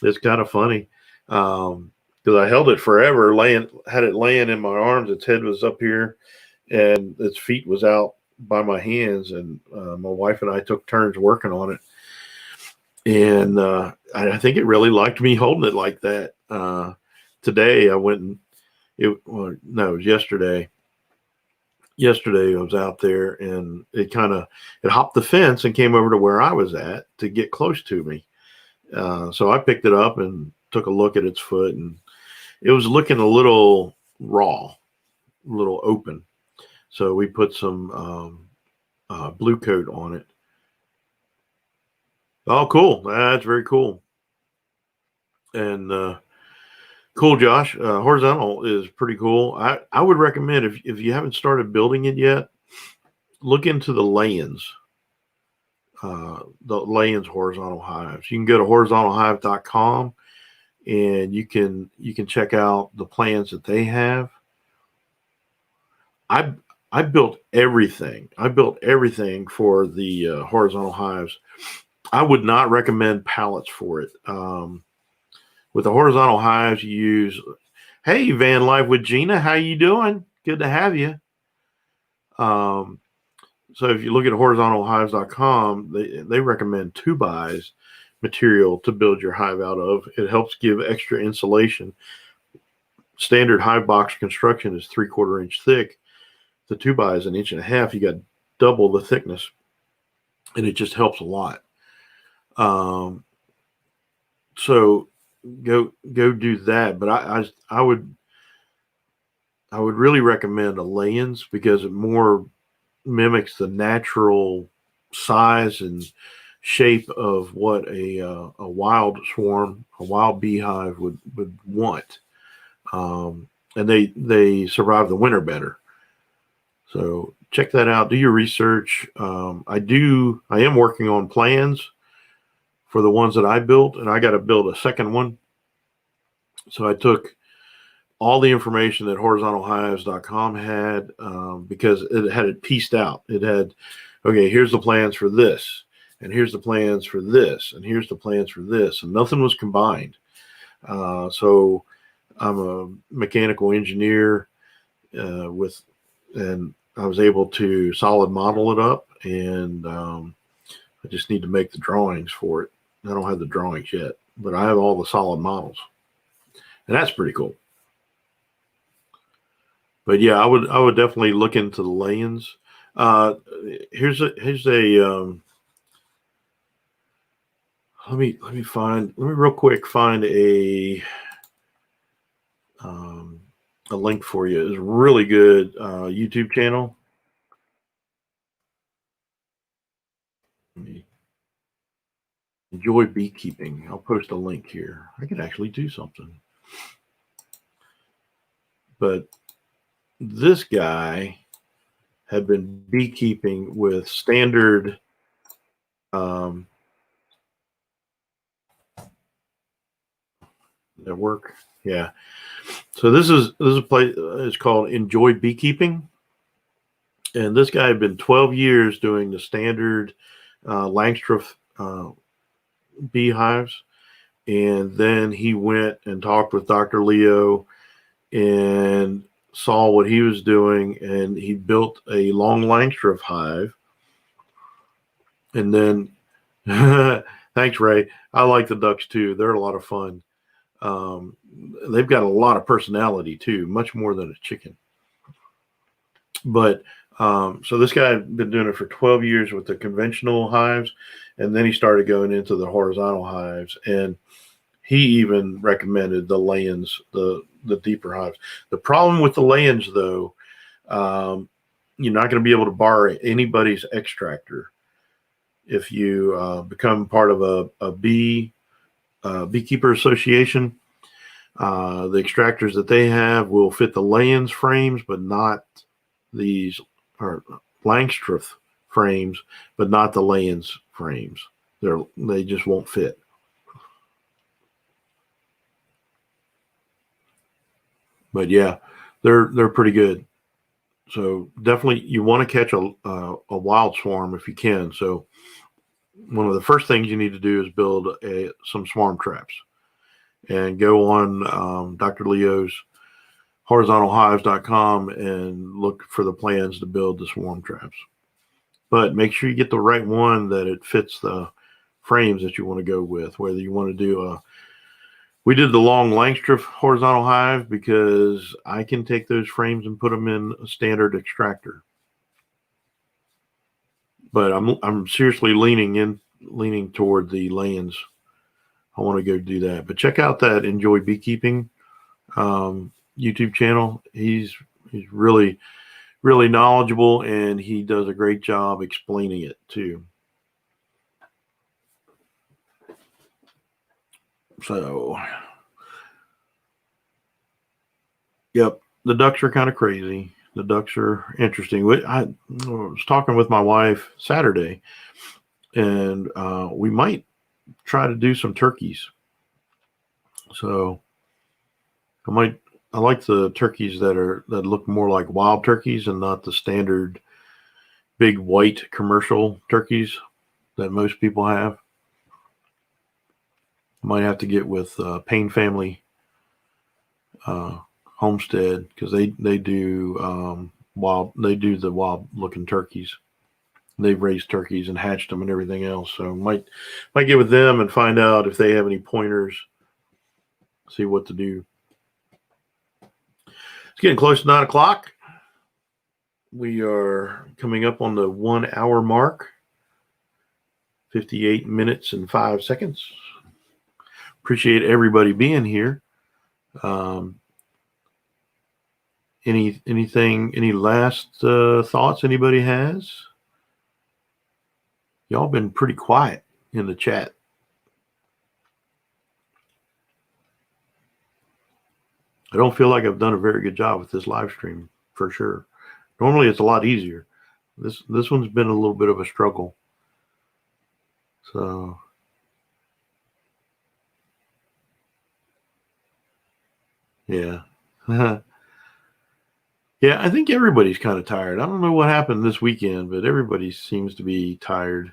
It's kind of funny. Because I held it forever, had it laying in my arms. Its head was up here, and its feet was out by my hands. And my wife and I took turns working on it, and I think it really liked me holding it like that. Today I went and it was yesterday. Yesterday I was out there, and it hopped the fence and came over to where I was at to get close to me. So I picked it up and took a look at its foot, and it was looking a little raw, a little open. So we put some blue coat on it. Oh, cool. That's very cool. And cool, Josh. Horizontal is pretty cool. I would recommend, if you haven't started building it yet, look into the Layens. The Layens horizontal hives. You can go to horizontalhive.com, and you can check out the plans that they have. I built everything. I built everything for the horizontal hives. I would not recommend pallets for it. With the horizontal hives, you use. Hey, Van Life with Gina, how you doing? Good to have you. So if you look at horizontalhives.com, they recommend 2x material to build your hive out of. It helps give extra insulation. Standard hive box construction is 3/4 inch thick. The 2x is 1.5 inches. You got double the thickness, and it just helps a lot. So go do that. But I would really recommend a Layens, because it more mimics the natural size and shape of what a wild swarm, a wild beehive would want. And they survive the winter better. So check that out. Do your research. I am working on plans for the ones that I built, and I got to build a second one. So I took all the information that horizontalhives.com had, because it had it pieced out. It had, okay, here's the plans for this, and here's the plans for this, and here's the plans for this, and nothing was combined. So I'm a mechanical engineer and I was able to solid model it up, and I just need to make the drawings for it. I don't have the drawings yet, but I have all the solid models, and that's pretty cool. But yeah, I would definitely look into the Layens. Here's a let me real quick find a link for you. It's a really good YouTube channel. Enjoy beekeeping. I'll post a link here. I can actually do something. But this guy had been beekeeping with standard at work. Yeah. So this is a place. It's called Enjoy Beekeeping, and this guy had been 12 years doing the standard Langstroth beehives, and then he went and talked with Dr. Leo and saw what he was doing, and he built a long Langstroth hive. And then, thanks, Ray. I like the ducks too. They're a lot of fun. They've got a lot of personality too, much more than a chicken. But so this guy had been doing it for 12 years with the conventional hives, and then he started going into the horizontal hives, and he even recommended the lay-ins, the deeper hives. The problem with the lay-ins, though, you're not going to be able to borrow anybody's extractor. If you become part of a beekeeper association, the extractors that they have will fit the lay-ins frames, but not these or Langstroth frames, but not the lay-ins frames. They just won't fit. But yeah, they're pretty good. So definitely, you want to catch a wild swarm if you can. So one of the first things you need to do is build some swarm traps, and go on Dr. Leo's horizontalhives.com and look for the plans to build the swarm traps. But make sure you get the right one that it fits the frames that you want to go with. Whether you want to do we did the long Langstroth horizontal hive because I can take those frames and put them in a standard extractor. But I'm seriously leaning toward the lay-ins. I want to go do that. But check out that Enjoy Beekeeping YouTube channel. He's really, really knowledgeable, and he does a great job explaining it too. So, yep, the ducks are kind of crazy. The ducks are interesting. I was talking with my wife Saturday, and we might try to do some turkeys. So I like the turkeys that look more like wild turkeys and not the standard big white commercial turkeys that most people have. Might have to get with Payne Family Homestead because they do the wild looking turkeys. They've raised turkeys and hatched them and everything else. So might get with them and find out if they have any pointers. See what to do. It's getting close to 9 o'clock. We are coming up on the 1 hour mark. 58 minutes and 5 seconds. Appreciate everybody being here. Any last thoughts anybody has? Y'all been pretty quiet in the chat. I don't feel like I've done a very good job with this live stream for sure. Normally it's a lot easier. This one's been a little bit of a struggle. So yeah. Yeah, I think everybody's kind of tired. I don't know what happened this weekend, but everybody seems to be tired.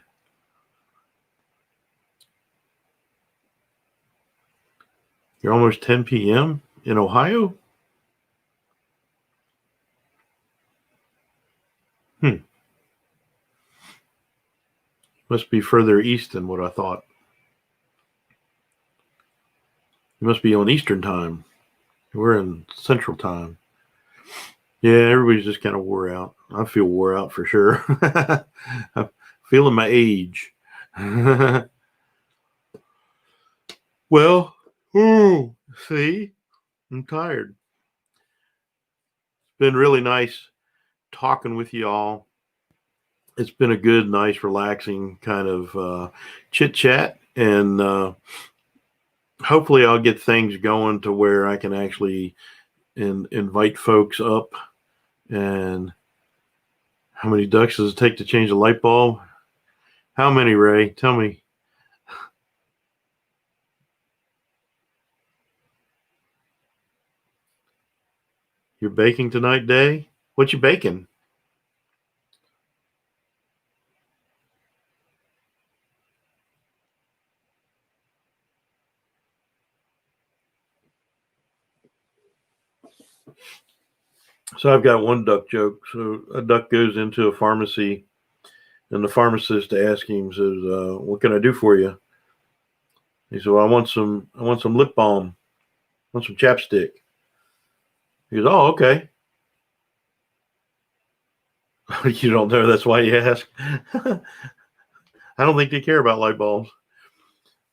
You're almost 10 p.m. in Ohio? Must be further east than what I thought. You must be on Eastern time. We're in Central time. Yeah, everybody's just kind of wore out. I feel wore out for sure. I'm feeling my age. Well, see, I'm tired. It's been really nice talking with you all. It's been a good, nice, relaxing kind of chit chat, and hopefully I'll get things going to where I can actually invite folks up. And how many ducks does it take to change a light bulb? How many, Ray? Tell me. You're baking tonight, Day? What you baking? So I've got one duck joke. So a duck goes into a pharmacy, and the pharmacist asks him, says, "What can I do for you?" He said, "Well, I want some lip balm. I want some chapstick." He goes, "Oh, okay." You don't know. That's why you ask. I don't think they care about light bulbs.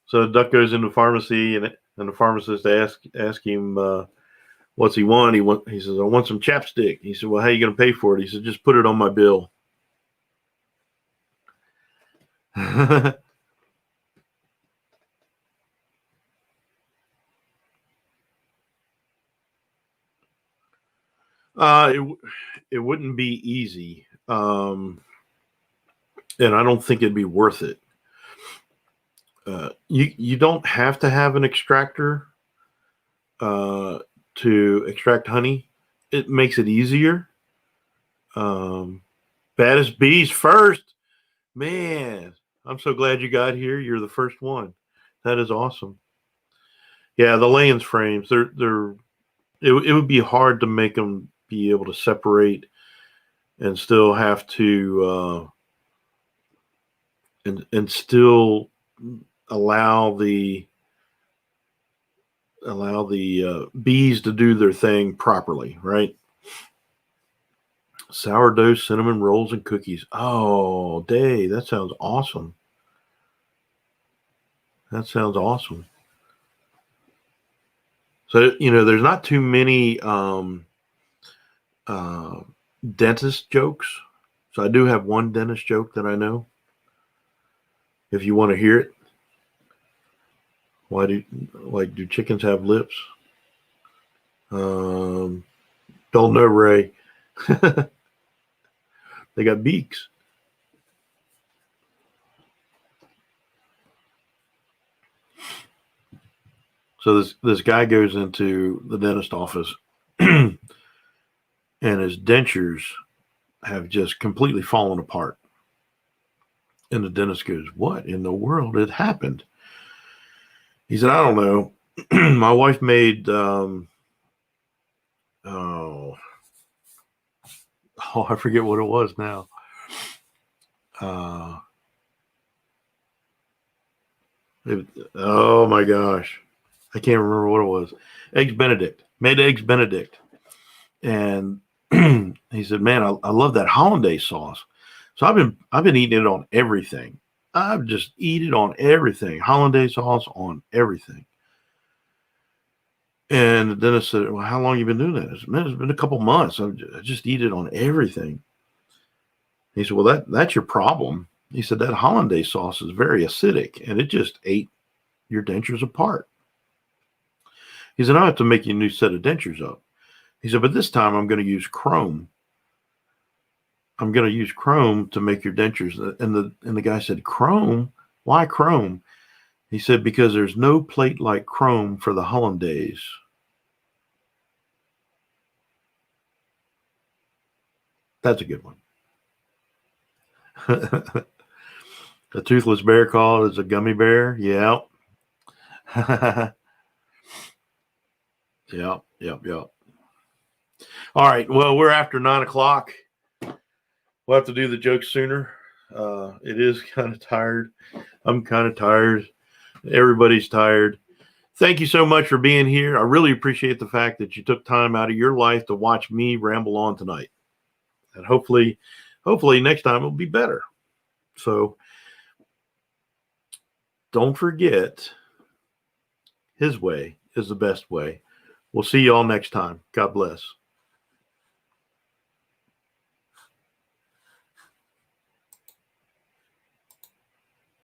So the duck goes into the pharmacy, and the pharmacist ask him, "What's he want?" He says, "I want some chapstick." He said, "Well, how are you going to pay for it?" He said, "Just put it on my bill." It wouldn't be easy, and I don't think it'd be worth it. You don't have to have an extractor uh, to extract honey. It makes it easier. Um, Baddest bees first, man. I'm so glad you got here. You're the first one. That is awesome. Yeah, the Layens frames. It would be hard to make them be able to separate and still have to and still allow the bees to do their thing properly, right? Sourdough, cinnamon rolls, and cookies. Oh, Day, that sounds awesome. That sounds awesome. So there's not too many uh, dentist jokes. So I do have one dentist joke that I know. If you want to hear it, do chickens have lips? Um, don't know, Ray. They got beaks. So this guy goes into the dentist office, and his dentures have just completely fallen apart. And the dentist goes, "What in the world had happened?" He said, "I don't know. My wife made oh I forget what it was now. Uh, oh my gosh, I can't remember what it was. Eggs Benedict, made eggs Benedict, and he said, "Man, I love that hollandaise sauce." So I've been eating it on everything. I've just eat it on everything. Hollandaise sauce on everything. And the dentist said, "Well, how long you been doing that?" I said, "Man, it's been a couple months. I just eat it on everything." He said, "Well, that's your problem." He said, "That hollandaise sauce is very acidic, and it just ate your dentures apart." He said, "I have to make you a new set of dentures up." He said, "But this time I'm going to use chrome. I'm going to use chrome to make your dentures." And the guy said, "Chrome? Why chrome?" He said, "Because there's no plate like chrome for the hollandaise." That's a good one. A toothless bear called is a gummy bear. Yeah. Yep. Yep. Yep. All right. Well, we're after 9 o'clock. We'll have to do the joke sooner. It is kind of tired. I'm kind of tired. Everybody's tired. Thank you so much for being here. I really appreciate the fact that you took time out of your life to watch me ramble on tonight. And hopefully next time it'll be better. So don't forget, his way is the best way. We'll see you all next time. God bless.